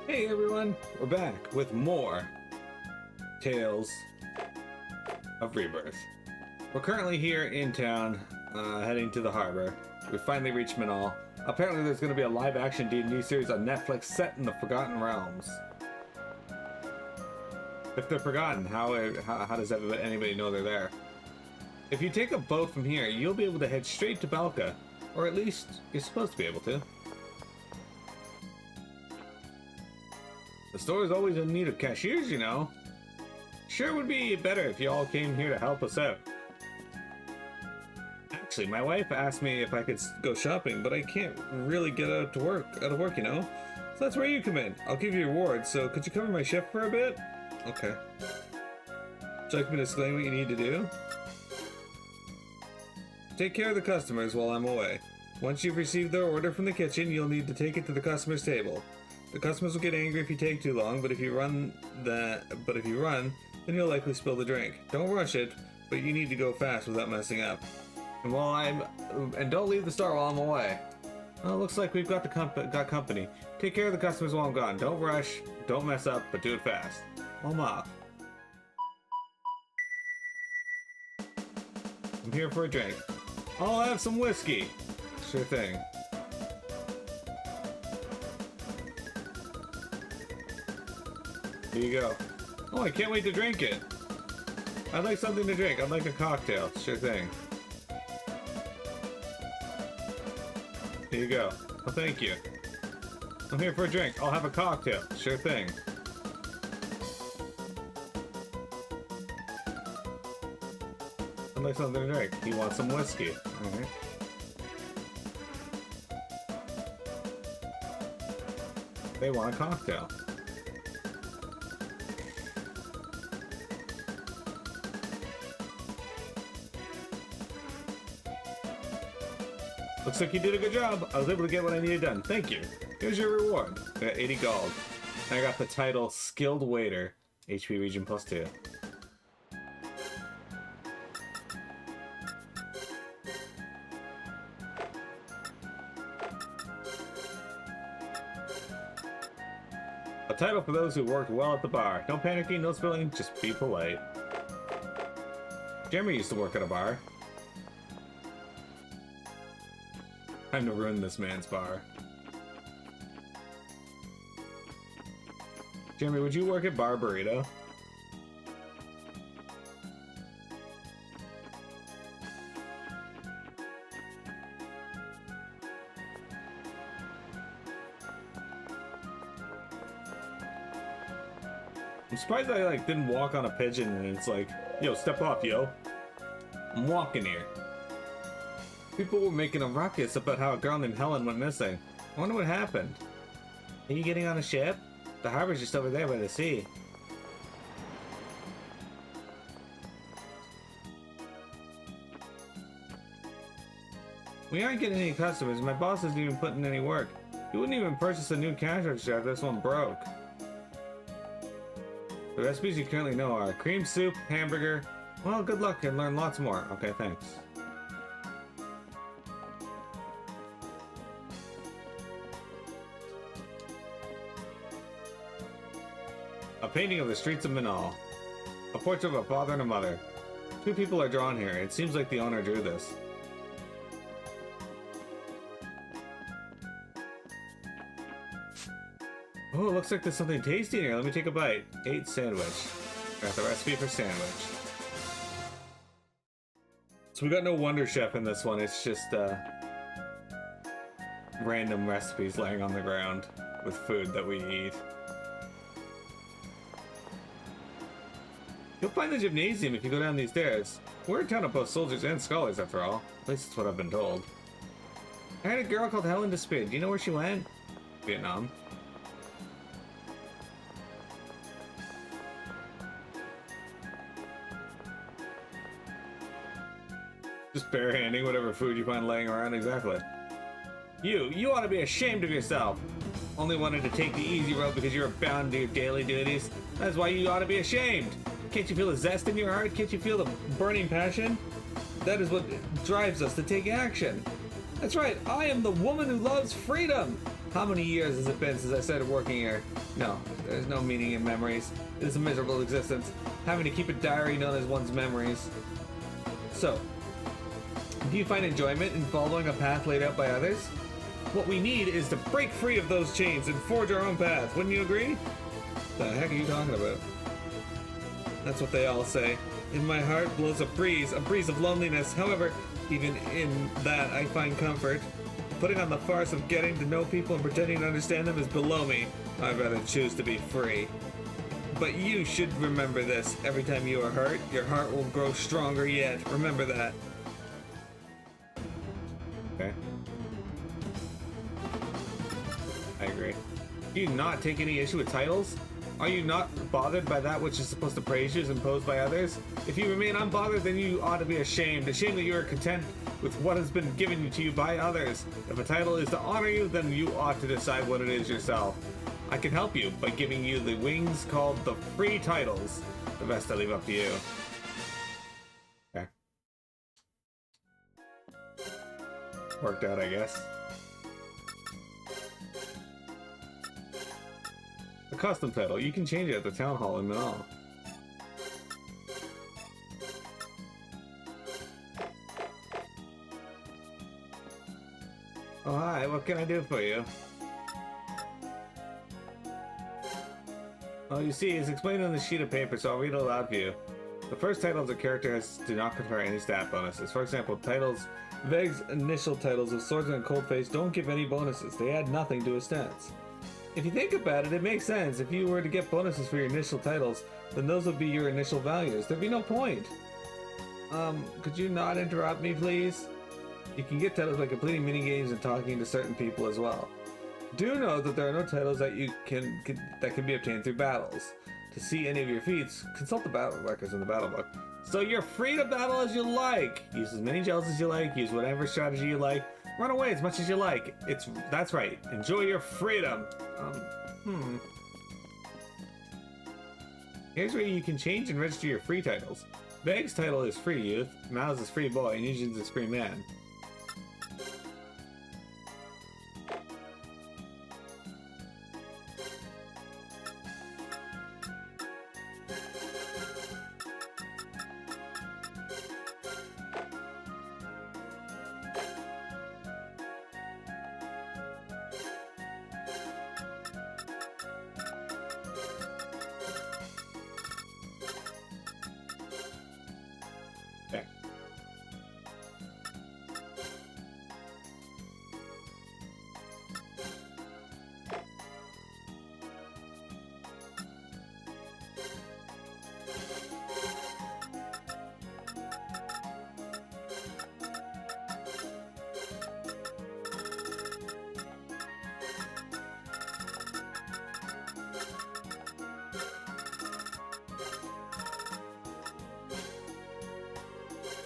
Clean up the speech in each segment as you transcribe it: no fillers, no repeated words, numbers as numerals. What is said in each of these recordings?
Hey everyone, we're back with more Tales of Rebirth. We're currently here in town, heading to the harbor. We finally reached Minal. Apparently there's going to be a live-action D&D series on Netflix set in the Forgotten Realms. If they're forgotten, how does anybody know they're there? If you take a boat from here, you'll be able to head straight to Balka. Or at least, you're supposed to be able to. The store is always in need of cashiers, you know. Sure would be better if you all came here to help us out. Actually, my wife asked me if I could go shopping, but I can't really get out of work, you know. So that's where you come in. I'll give you a reward, so could you cover my shift for a bit? Okay. Would you like me to explain what you need to do? Take care of the customers while I'm away. Once you've received their order from the kitchen, you'll need to take it to the customer's table. The customers will get angry if you take too long, but if you run, then you'll likely spill the drink. Don't rush it, but you need to go fast without messing up. And don't leave the store while I'm away. Well, it looks like we've got company. Take care of the customers while I'm gone. Don't rush, don't mess up, but do it fast. I'm off. I'm here for a drink. I'll have some whiskey. Sure thing. Here you go. Oh, I can't wait to drink it. I'd like something to drink. I'd like a cocktail. Sure thing. Here you go. Oh, thank you. I'm here for a drink. I'll have a cocktail. Sure thing. I'd like something to drink. You want some whiskey. Alright. They want a cocktail. Looks like you did a good job. I was able to get what I needed done. Thank you. Here's your reward. I got 80 gold. I got the title Skilled Waiter. HP Region +2. A title for those who worked well at the bar. No panicking, no spilling, just be polite. Jeremy used to work at a bar. Time to ruin this man's bar. Jeremy, would you work at Bar Burrito? I'm surprised I didn't walk on a pigeon and it's like, yo, step off, yo. I'm walking here. People were making a ruckus about how a girl named Helen went missing. I wonder what happened. Are you getting on a ship? The harbor's just over there by the sea. We aren't getting any customers. My boss isn't even putting in any work. He wouldn't even purchase a new cash register if this one broke. The recipes you currently know are cream soup, hamburger. Well, good luck and learn lots more. Okay, thanks. A painting of the streets of Minal. A portrait of a father and a mother. Two people are drawn here. It seems like the owner drew this. Oh, it looks like there's something tasty in here. Let me take a bite. 8 sandwich. Got the recipe for sandwich. So we got no Wonder Chef in this one. It's just random recipes laying on the ground with food that we eat. You'll find the gymnasium if you go down these stairs. We're a town of both soldiers and scholars, after all. At least that's what I've been told. I had a girl called Helen disappeared. Do you know where she went? Vietnam. Just barehanding whatever food you find laying around, exactly. You ought to be ashamed of yourself. Only wanted to take the easy road because you're bound to your daily duties. That's why you ought to be ashamed. Can't you feel the zest in your heart? Can't you feel the burning passion? That is what drives us to take action. That's right, I am the woman who loves freedom. How many years has it been since I started working here? No, there's no meaning in memories. It is a miserable existence, having to keep a diary known as one's memories. So, do you find enjoyment in following a path laid out by others? What we need is to break free of those chains and forge our own path. Wouldn't you agree? The heck are you talking about? That's what they all say. In my heart blows a breeze of loneliness. However, even in that I find comfort. Putting on the farce of getting to know people and pretending to understand them is below me. I'd rather choose to be free. But you should remember this. Every time you are hurt, your heart will grow stronger yet. Remember that. Okay. I agree. Do you not take any issue with titles? Are you not bothered by that which is supposed to praise you as imposed by others? If you remain unbothered, then you ought to be ashamed. Ashamed that you are content with what has been given to you by others. If a title is to honor you, then you ought to decide what it is yourself. I can help you by giving you the wings called the free titles. The rest I leave up to you. Okay. Worked out, I guess. A custom title. You can change it at the town hall in Minal. Oh, hi. What can I do for you? Oh, you see, it's explained on the sheet of paper, so I'll read it aloud for you. The first titles of characters do not confer any stat bonuses. For example, titles, Veg's initial titles of Swordsman and Coldface don't give any bonuses. They add nothing to his stats. If you think about it, it makes sense. If you were to get bonuses for your initial titles, then those would be your initial values. There'd be no point. Could you not interrupt me, please? You can get titles by completing minigames and talking to certain people as well. Do know that there are no titles that that can be obtained through battles. To see any of your feats, consult the battle records in the battle book. So you're free to battle as you like. Use as many gels as you like. Use whatever strategy you like. Run away as much as you like. That's right. Enjoy your freedom. Here's where you can change and register your free titles. Veg's title is Free Youth, Mal's is Free Boy, and Eugene's is Free Man. Okay.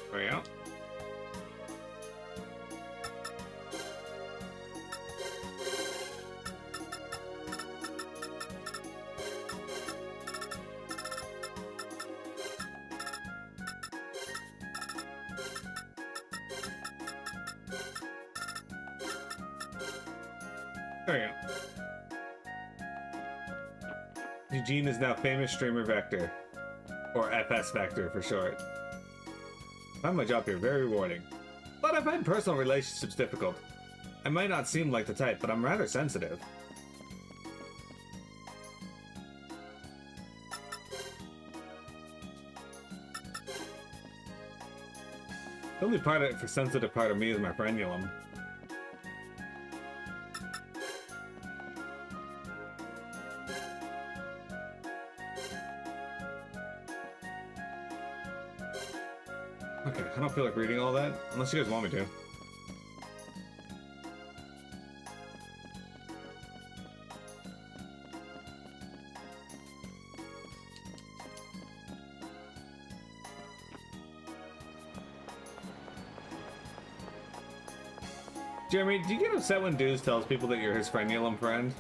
There we go. There we go. Eugene is now famous streamer Vector, or FS Vector for short. I find my job here very rewarding, but I find personal relationships difficult. I might not seem like the type, but I'm rather sensitive. The only sensitive part of me is my frenulum. Okay, I don't feel like reading all that, unless you guys want me to. Jeremy, do you get upset when Deuce tells people that you're his frenulum friend?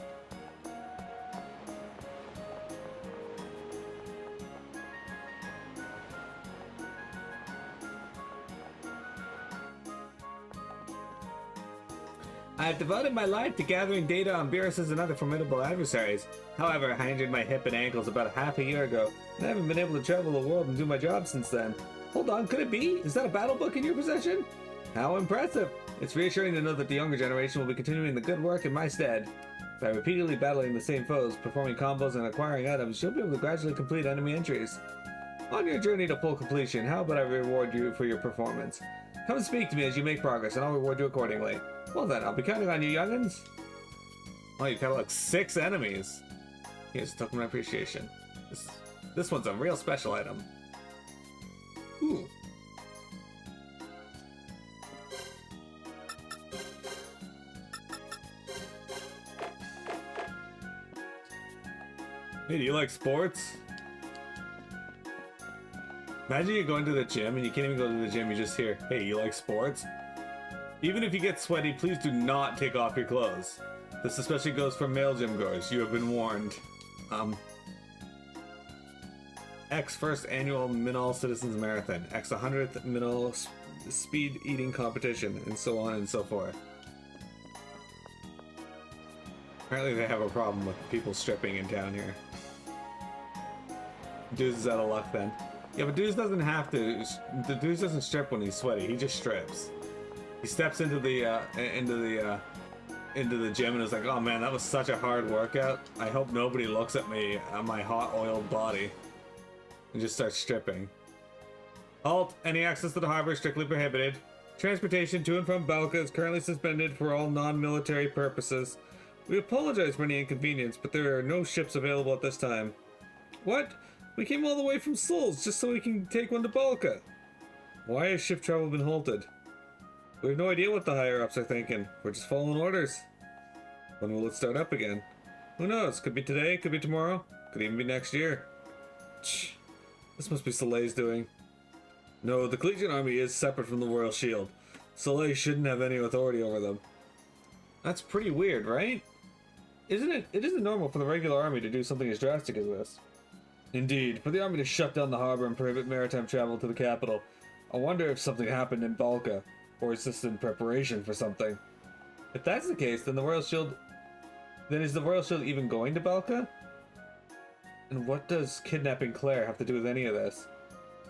I've devoted my life to gathering data on Beerus's and other formidable adversaries. However, I injured my hip and ankles about half a year ago, and I haven't been able to travel the world and do my job since then. Hold on, could it be? Is that a battle book in your possession? How impressive! It's reassuring to know that the younger generation will be continuing the good work in my stead. By repeatedly battling the same foes, performing combos, and acquiring items, you'll be able to gradually complete enemy entries. On your journey to full completion, how about I reward you for your performance? Come and speak to me as you make progress, and I'll reward you accordingly. Well then, I'll be counting on you, youngins. Oh, you got like 6 enemies. Here's a token of appreciation. This one's a real special item. Ooh. Hey, do you like sports? Imagine you go into the gym and you can't even go to the gym, you just hear, hey, you like sports? Even if you get sweaty, please do not take off your clothes. This especially goes for male gym goers. You have been warned. X first annual Minal Citizens Marathon. X 100th Minal speed eating competition, and so on and so forth. Apparently they have a problem with people stripping in town here. Dudes is out of luck then. Yeah, but Dudes doesn't have to. The Dudes doesn't strip when he's sweaty. He just strips. He steps into the gym and is like, oh man, that was such a hard workout. I hope nobody looks at me on my hot oiled body. And just starts stripping. Halt! Any access to the harbor is strictly prohibited. Transportation to and from Balka is currently suspended for all non-military purposes. We apologize for any inconvenience, but there are no ships available at this time. What? We came all the way from Souls just so we can take one to Balka. Why has ship travel been halted? We have no idea what the higher-ups are thinking. We're just following orders. When will it start up again? Who knows? Could be today, could be tomorrow, could even be next year. Shh. This must be Soleil's doing. No, the Collegian Army is separate from the Royal Shield. Soleil shouldn't have any authority over them. That's pretty weird, right? Isn't it? It isn't normal for the regular army to do something as drastic as this. Indeed, for the army to shut down the harbor and prohibit maritime travel to the capital. I wonder if something happened in Balka. Or is this in preparation for something? If that's the case, then the Royal Shield... Then is the Royal Shield even going to Balka? And what does kidnapping Claire have to do with any of this?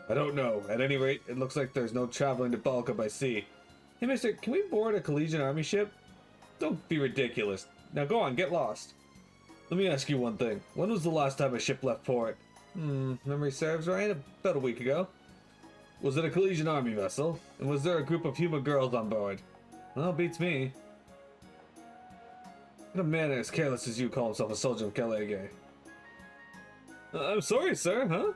I don't know. At any rate, it looks like there's no traveling to Balka by sea. Hey mister, can we board a Collegian Army ship? Don't be ridiculous. Now go on, get lost. Let me ask you one thing. When was the last time a ship left port? Memory serves right? About a week ago. Was it a Collegian Army vessel? And was there a group of human girls on board? Well, beats me. What a man as careless as you call himself a soldier of Kalege. I'm sorry, sir, huh?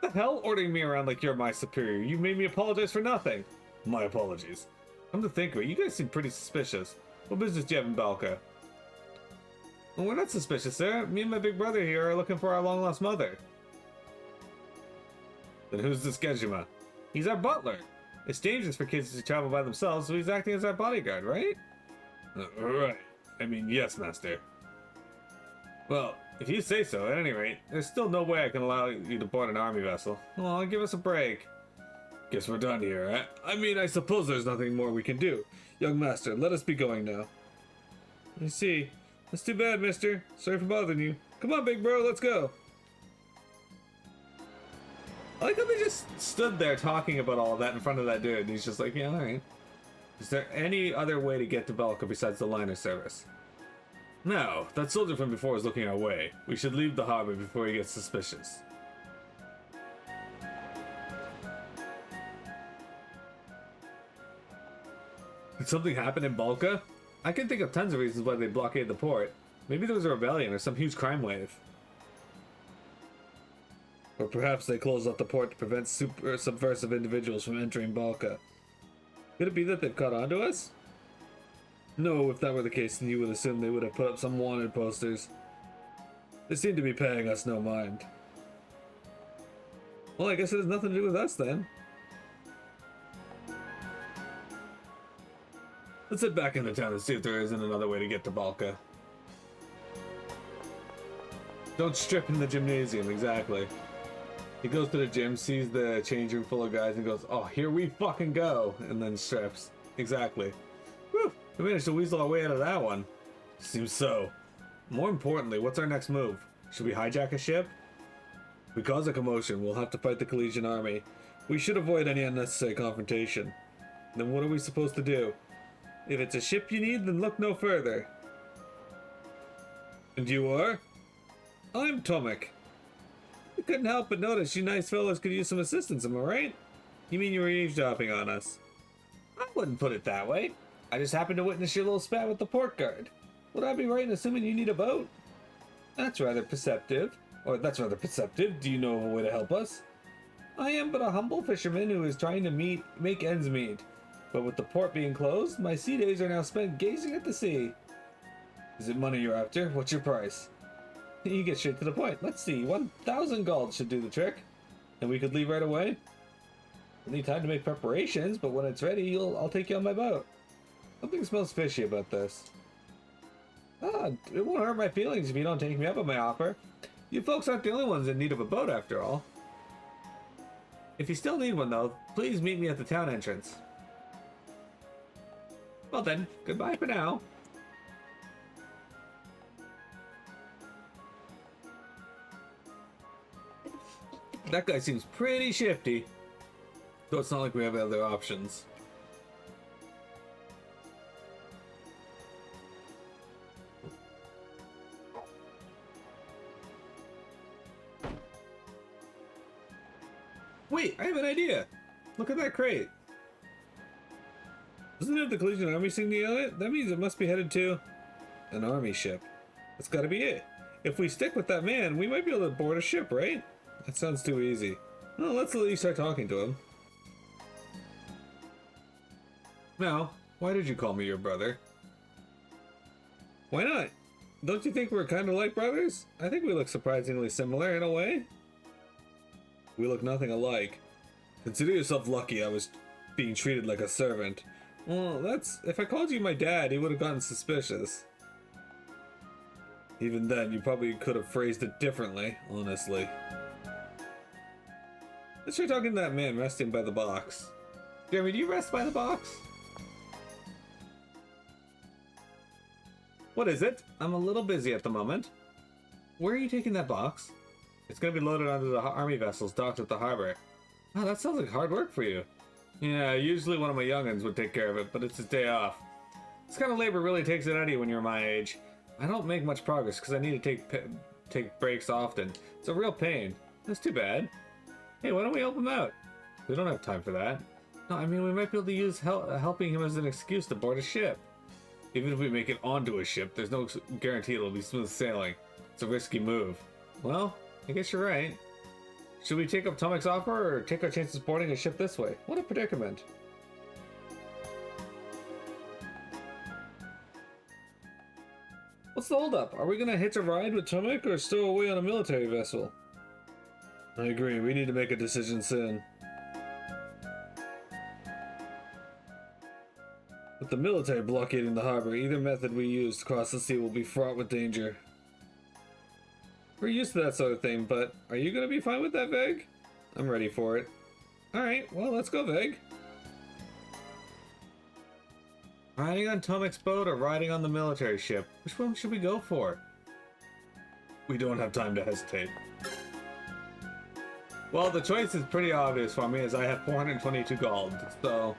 What the hell? Ordering me around like you're my superior. You made me apologize for nothing. My apologies. Come to think of it, you guys seem pretty suspicious. What business do you have in Balka? Well, we're not suspicious, sir. Me and my big brother here are looking for our long-lost mother. Then who's this Gejima? He's our butler. It's dangerous for kids to travel by themselves, so he's acting as our bodyguard, right? Right. I mean, yes, master. Well, if you say so, at any rate, there's still no way I can allow you to board an army vessel. Well, give us a break. Guess we're done here, eh? I mean, I suppose there's nothing more we can do. Young master, let us be going now. I see. That's too bad, mister. Sorry for bothering you. Come on, big bro, let's go. I like how they just stood there talking about all of that in front of that dude, and he's just like, yeah, alright. Is there any other way to get to Balka besides the liner service? No, that soldier from before is looking our way. We should leave the harbor before he gets suspicious. Did something happen in Balka? I can think of tons of reasons why they blockaded the port. Maybe there was a rebellion or some huge crime wave. Or perhaps they closed off the port to prevent subversive individuals from entering Balka. Could it be that they've caught on to us? No, if that were the case, then you would assume they would have put up some wanted posters. They seem to be paying us no mind. Well, I guess it has nothing to do with us then. Let's head back into town and see if there isn't another way to get to Balka. Don't strip in the gymnasium, exactly. He goes to the gym, sees the change room full of guys, and goes, oh, here we fucking go, and then strips. Exactly. We managed to weasel our way out of that one. Seems so. More importantly, what's our next move? Should we hijack a ship? If we cause a commotion, we'll have to fight the Collegian army. We should avoid any unnecessary confrontation. Then what are we supposed to do? If it's a ship you need, then look no further. And you are? I'm Tomek. I couldn't help but notice you nice fellows could use some assistance, am I right? You mean you were eavesdropping on us? I wouldn't put it that way. I just happened to witness your little spat with the port guard. Would I be right in assuming you need a boat? That's rather perceptive. Or that's rather perceptive. Do you know of a way to help us? I am but a humble fisherman who is trying to make ends meet. But with the port being closed, my sea days are now spent gazing at the sea. Is it money you're after? What's your price? You get straight to the point. Let's see, 1,000 gold should do the trick. And we could leave right away? We'll need time to make preparations, but when it's ready, I'll take you on my boat. Something smells fishy about this. It won't hurt my feelings if you don't take me up on my offer. You folks aren't the only ones in need of a boat after all. If you still need one though, please meet me at the town entrance. Well then, goodbye for now. That guy seems pretty shifty. Though it's not like we have other options. Wait, I have an idea. Look at that crate. Doesn't it have the Collegian Army signature on it? That means it must be headed to an army ship. That's gotta be it. If we stick with that man, we might be able to board a ship, right? That sounds too easy. Well, let's at least start talking to him. Now, why did you call me your brother? Why not? Don't you think we're kind of like brothers? I think we look surprisingly similar in a way. We look nothing alike. Consider yourself lucky I was being treated like a servant. Well, if I called you my dad, he would have gotten suspicious. Even then, you probably could have phrased it differently, honestly. Let's try talking to that man resting by the box. Jeremy, do you rest by the box? What is it? I'm a little busy at the moment. Where are you taking that box? It's going to be loaded onto the army vessels docked at the harbor. Oh, that sounds like hard work for you. Yeah, usually one of my young'uns would take care of it, but it's his day off. This kind of labor really takes it out of you when you're my age. I don't make much progress because I need to take breaks often. It's a real pain. That's too bad. Hey, why don't we help him out? We don't have time for that. No, I mean, we might be able to use helping him as an excuse to board a ship. Even if we make it onto a ship, there's no guarantee it'll be smooth sailing. It's a risky move. Well, I guess you're right. Should we take up Tomek's offer or take our chances boarding a ship this way? What a predicament. What's the holdup? Are we gonna hitch a ride with Tomek or stow away on a military vessel? I agree, we need to make a decision soon. With the military blockading the harbor, either method we use to cross the sea will be fraught with danger. We're used to that sort of thing, but are you gonna be fine with that, Veg? I'm ready for it. Alright, well, let's go, Veg. Riding on Tomek's boat or riding on the military ship? Which one should we go for? We don't have time to hesitate. Well, the choice is pretty obvious for me as I have 422 gold, so...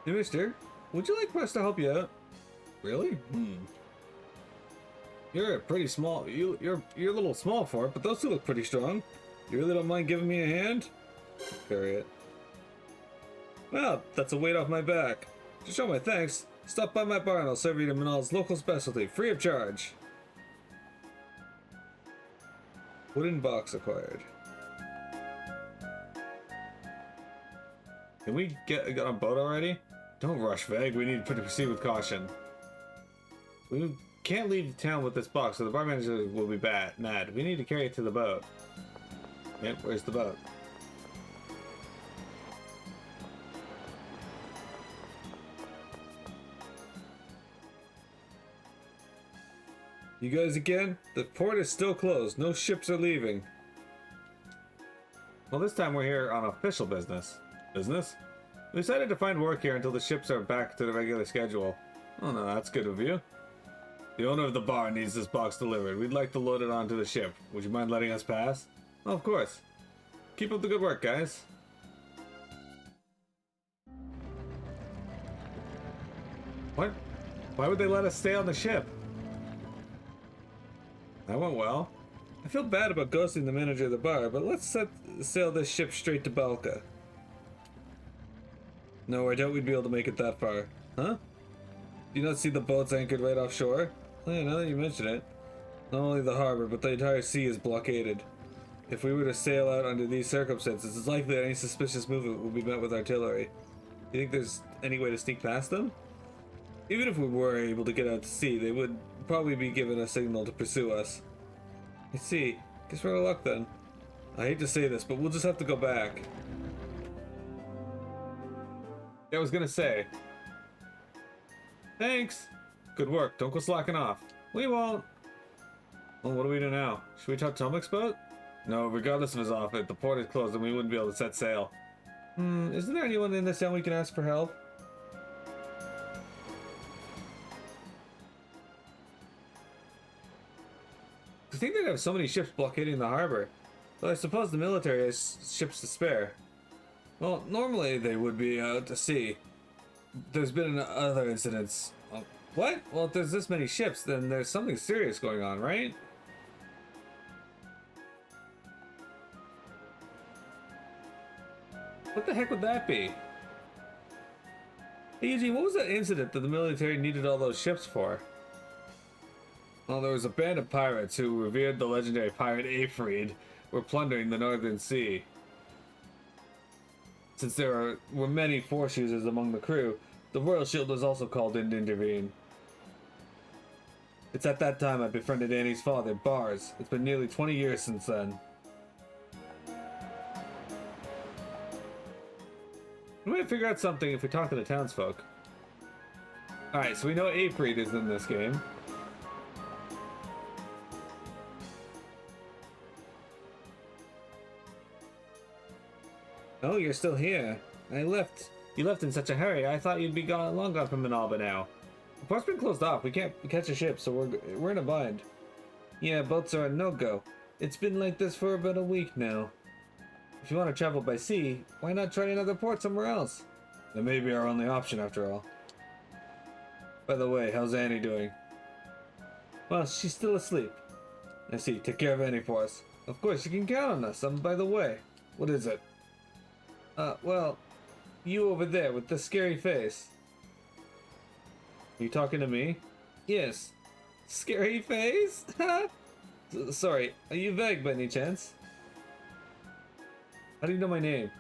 Hey, mister, would you like for us to help you out? Really? You're a pretty small, you're a little small for it, but those two look pretty strong. You really don't mind giving me a hand? Carry it. Well, that's a weight off my back. To show my thanks, stop by my bar and I'll serve you to Minal's local specialty, free of charge. Wooden box acquired. Can we get on a boat already? Don't rush, Veg. We need to proceed with caution. We can't leave town with this box, so the bar manager will be mad. We need to carry it to the boat. Yep, where's the boat? You guys again? The port is still closed. No ships are leaving. Well, this time we're here on official business. Business? We decided to find work here until the ships are back to the regular schedule. Oh no, that's good of you. The owner of the bar needs this box delivered. We'd like to load it onto the ship. Would you mind letting us pass? Oh, of course. Keep up the good work, guys. What? Why would they let us stay on the ship? That went well. I feel bad about ghosting the manager of the bar, but let's sail this ship straight to Balka. No, I doubt we'd be able to make it that far. Huh? Do you not see the boats anchored right offshore? Oh yeah, now that you mention it. Not only the harbor, but the entire sea is blockaded. If we were to sail out under these circumstances, it's likely that any suspicious movement will be met with artillery. Do you think there's any way to sneak past them? Even if we were able to get out to sea, they would probably be given a signal to pursue us. I see. Guess we're out of luck then. I hate to say this, but we'll just have to go back. I was gonna say. Thanks! Good work, don't go slacking off. We won't! Well, what do we do now? Should we talk to Tomek's boat? No, regardless of his offer, the port is closed and we wouldn't be able to set sail. Isn't there anyone in this town we can ask for help? I think they'd have so many ships blockading the harbor. But I suppose the military has ships to spare. Well, normally they would be out to sea. There's been other incidents. What? Well, if there's this many ships, then there's something serious going on, right? What the heck would that be? Hey, Eugene, what was that incident that the military needed all those ships for? Well, there was a band of pirates who revered the legendary pirate Aphrid were plundering the Northern Sea. Since there were many force users among the crew, the Royal Shield was also called in to intervene. It's at that time I befriended Annie's father, Bars. It's been nearly 20 years since then. We might figure out something if we talk to the townsfolk. Alright, so we know Aphrid is in this game. Oh, you're still here. You left in such a hurry. I thought you'd be long gone from Minal by now. The port's been closed off. We can't catch a ship, so we're in a bind. Yeah, boats are a no-go. It's been like this for about a week now. If you want to travel by sea, why not try another port somewhere else? That may be our only option after all. By the way, how's Annie doing? Well, she's still asleep. I see. Take care of Annie for us. Of course, you can count on us. By the way, what is it? Well, you over there with the scary face. Are you talking to me? Yes. Scary face? Sorry, are you Veg by any chance? How do you know my name?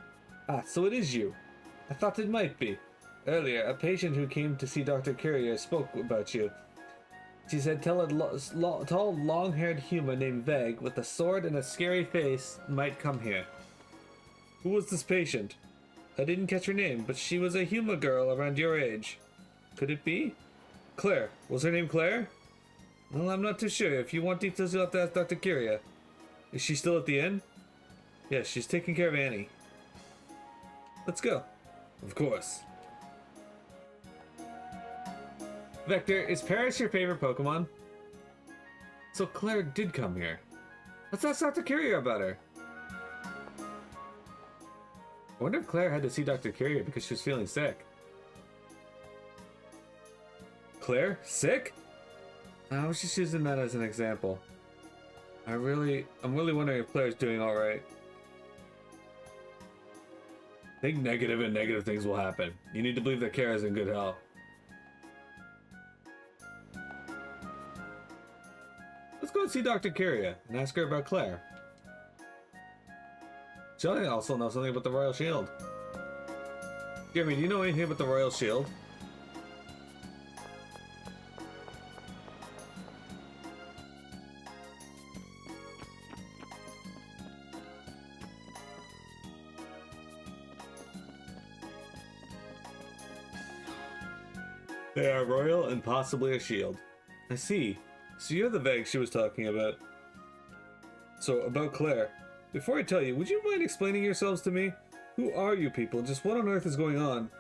Ah, so it is you. I thought it might be. Earlier, a patient who came to see Dr. Courier spoke about you. She said tell a tall, long-haired human named Veg with a sword and a scary face might come here. Who was this patient? I didn't catch her name, but she was a humor girl around your age. Could it be? Claire. Was her name Claire? Well, I'm not too sure. If you want details, you'll have to ask Dr. Curia. Is she still at the inn? Yes, she's taking care of Annie. Let's go. Of course. Vector, is Paris your favorite Pokemon? So Claire did come here. Let's ask Dr. Curia about her. I wonder if Claire had to see Dr. Curia because she was feeling sick. Claire? Sick? I was just using that as an example. I'm really wondering if Claire's doing alright. Think negative and negative things will happen. You need to believe that Kara is in good health. Let's go and see Dr. Curia and ask her about Claire. She'll also know something about the Royal Shield. Jeremy, do you know anything about the Royal Shield? They are royal and possibly a shield. I see. So you're the Veg she was talking about. So, about Claire. Before I tell you, would you mind explaining yourselves to me? Who are you people? Just what on earth is going on?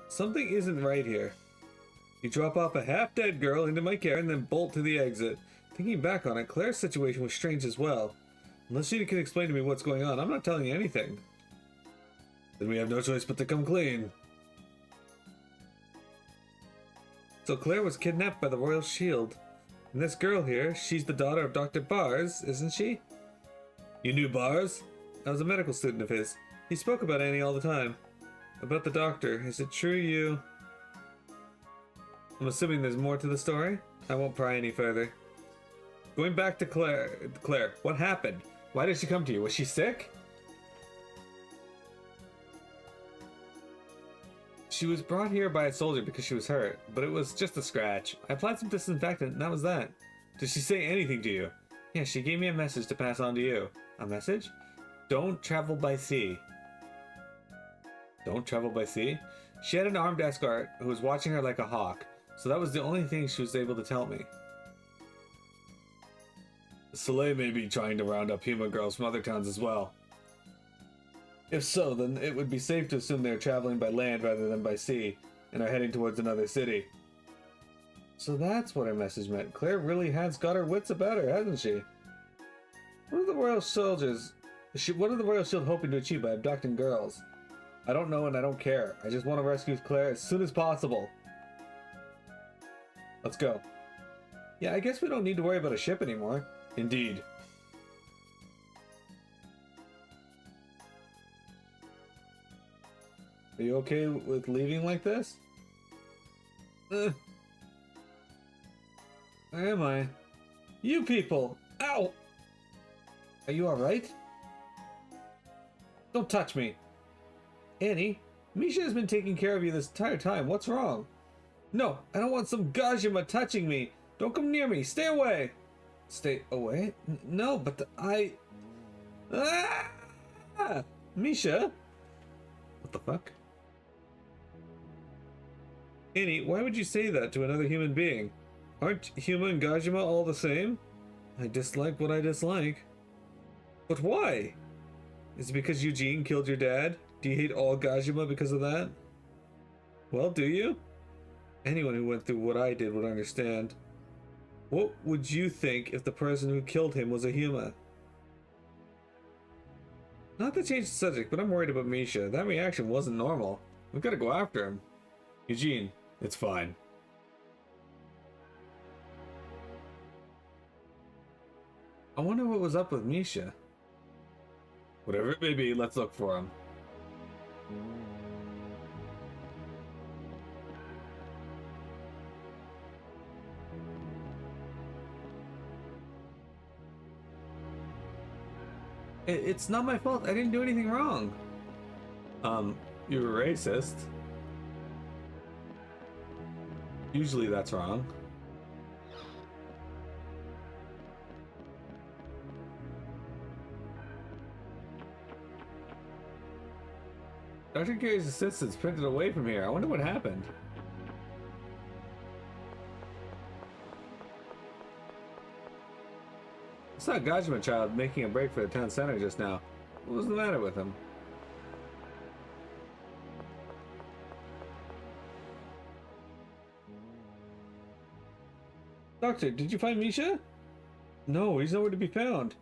Something isn't right here. You drop off a half-dead girl into my care and then bolt to the exit. Thinking back on it, Claire's situation was strange as well. Unless you can explain to me what's going on, I'm not telling you anything. Then we have no choice but to come clean. So Claire was kidnapped by the Royal Shield. And this girl here, she's the daughter of Dr. Bars, isn't she? You knew Bars? I was a medical student of his. He spoke about Annie all the time. About the doctor, is it true you... I'm assuming there's more to the story? I won't pry any further. Going back to Claire, what happened? Why did she come to you? Was she sick? She was brought here by a soldier because she was hurt, but it was just a scratch. I applied some disinfectant and that was that. Did she say anything to you? Yeah, she gave me a message to pass on to you. A message? Don't travel by sea. Don't travel by sea? She had an armed escort who was watching her like a hawk, so that was the only thing she was able to tell me. Soleil may be trying to round up human girls from other towns as well. If so, then it would be safe to assume they are traveling by land rather than by sea, and are heading towards another city. So that's what her message meant. Claire really has got her wits about her, hasn't she? What are the Royal Soldiers... What are the Royal Shield hoping to achieve by abducting girls? I don't know and I don't care. I just want to rescue Claire as soon as possible. Let's go. Yeah, I guess we don't need to worry about a ship anymore. Indeed. Are you okay with leaving like this? Where am I? You people! Ow! Are you alright? Don't touch me! Annie, Misha has been taking care of you this entire time. What's wrong? No, I don't want some Gajima touching me! Don't come near me! Stay away! Stay away? No, but Ah! Misha? What the fuck? Annie, why would you say that to another human being? Aren't Huma and Gajima all the same? I dislike what I dislike. But why? Is it because Eugene killed your dad? Do you hate all Gajima because of that? Well, do you? Anyone who went through what I did would understand. What would you think if the person who killed him was a Huma? Not to change the subject, but I'm worried about Misha. That reaction wasn't normal. We've got to go after him. Eugene, it's fine. I wonder what was up with Misha. Whatever it may be, let's look for him. It's not my fault. I didn't do anything wrong. You were racist. Usually that's wrong. Dr. Gary's assistant's printed away from here. I wonder what happened. I saw a Gajima child making a break for the town center just now. What was the matter with him? Doctor, did you find Misha? No, he's nowhere to be found.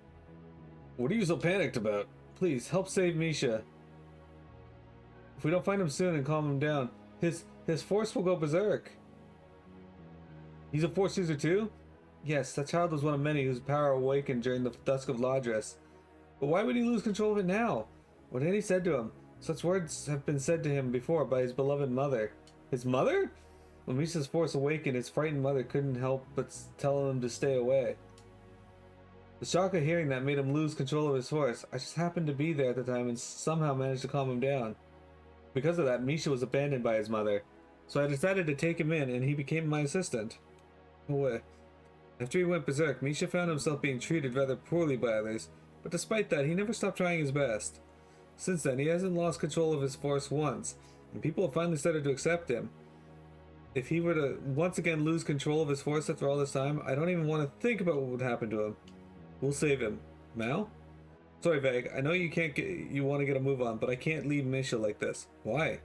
What are you so panicked about? Please, help save Misha. If we don't find him soon and calm him down, his force will go berserk. He's a force user too? Yes, that child was one of many whose power awakened during the dusk of Ladris. But why would he lose control of it now? What had he said to him? Such words have been said to him before by his beloved mother. His mother? When Misha's force awakened, his frightened mother couldn't help but tell him to stay away. The shock of hearing that made him lose control of his force. I just happened to be there at the time and somehow managed to calm him down. Because of that, Misha was abandoned by his mother. So I decided to take him in, and he became my assistant. No way. After he went berserk, Misha found himself being treated rather poorly by others, but despite that, he never stopped trying his best. Since then, he hasn't lost control of his force once, and people have finally started to accept him. If he were to once again lose control of his force after all this time, I don't even want to think about what would happen to him. We'll save him. Mal? Sorry, Veg. I know you want to get a move on, but I can't leave Misha like this. Why?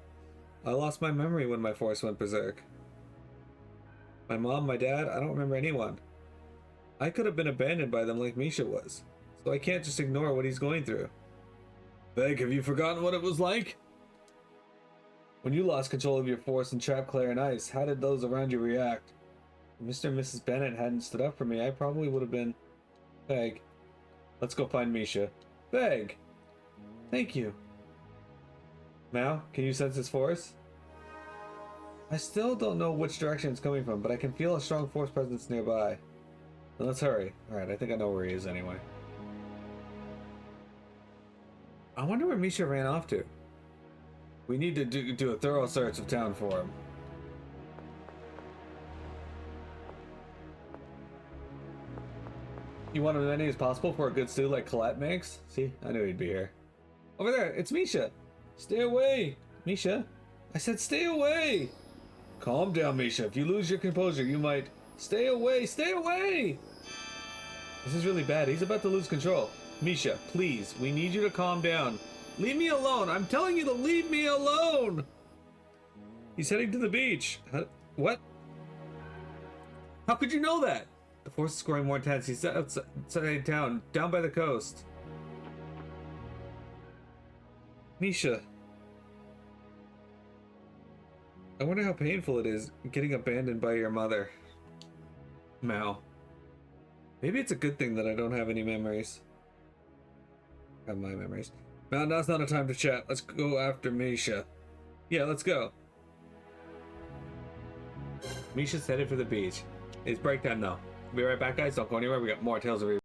I lost my memory when my force went berserk. My mom, my dad, I don't remember anyone. I could have been abandoned by them like Misha was, so I can't just ignore what he's going through. Veg, have you forgotten what it was like? When you lost control of your force and trapped Claire in ice, how did those around you react? If Mr. and Mrs. Bennett hadn't stood up for me, I probably would have been... Veg. Let's go find Misha. Veg! Thank you. Mal, can you sense his force? I still don't know which direction it's coming from, but I can feel a strong force presence nearby. Then let's hurry. Alright, I think I know where he is anyway. I wonder where Misha ran off to. We need to do a thorough search of town for him. You want as many as possible for a good stew like Colette makes? See, I knew he'd be here. Over there, it's Misha! Stay away! Misha? I said stay away! Calm down, Misha. If you lose your composure, you might... Stay away! Stay away! This is really bad. He's about to lose control. Misha, please, we need you to calm down. Leave me alone! I'm telling you to leave me alone! He's heading to the beach. What? How could you know that? The force is growing more intense. He's outside town, down by the coast. Misha. I wonder how painful it is getting abandoned by your mother. Mal. Maybe it's a good thing that I don't have any memories. I have my memories. Mal, now's not a time to chat. Let's go after Misha. Yeah, let's go. Misha's headed for the beach. It's break time though. Be right back, guys. Don't go anywhere. We got more Tales of Rebirth.